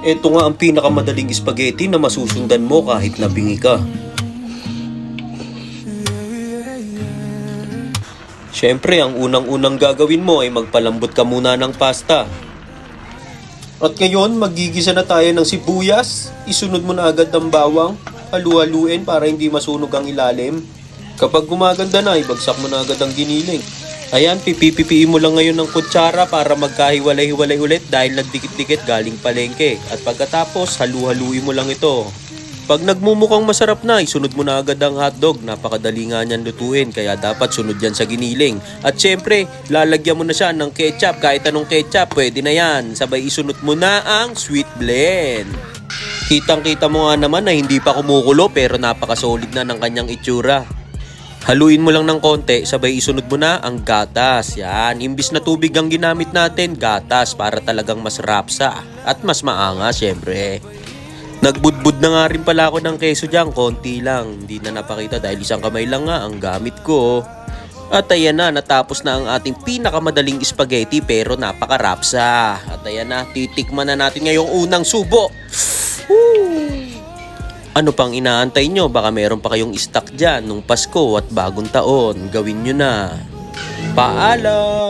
Ito nga ang pinakamadaling spaghetti na masusundan mo kahit nabingi ka. Siyempre, ang unang-unang gagawin mo ay magpalambot ka muna ng pasta. At ngayon, maggigisa na tayo ng sibuyas. Isunod mo na agad ang bawang. Halu-haluin para hindi masunog ang ilalim. Kapag gumaganda na, ibagsak mo na agad ang giniling. Ayan, pipipipiin mo lang ngayon ng kutsara para magkahiwalay-hiwalay ulit dahil nagdikit-dikit galing palengke. At pagkatapos, halu-haluin mo lang ito. Pag nagmumukhang masarap na, isunod mo na agad ang hotdog. Napakadali nga niyan lutuin, kaya dapat sunod yan sa giniling. At syempre, lalagyan mo na siya ng ketchup. Kahit anong ketchup, pwede na yan. Sabay isunod mo na ang sweet blend. Kitang-kita mo nga naman na hindi pa kumukulo pero napakasolid na ng kanyang itsura. Haluin mo lang ng konti, sabay isunod mo na ang gatas. Yan, imbis na tubig ang ginamit natin, gatas para talagang mas rapsa at mas maangas syempre. Nagbudbud na nga rin pala ako ng keso dyan, konti lang. Hindi na napakita dahil isang kamay lang nga ang gamit ko. At ayan na, natapos na ang ating pinakamadaling spaghetti pero napakarapsa. At ayan na, titikman na natin ngayong unang subo. Ano pang inaantay nyo? Baka meron pa kayong stock dyan nung Pasko at bagong taon. Gawin nyo na. Paalam!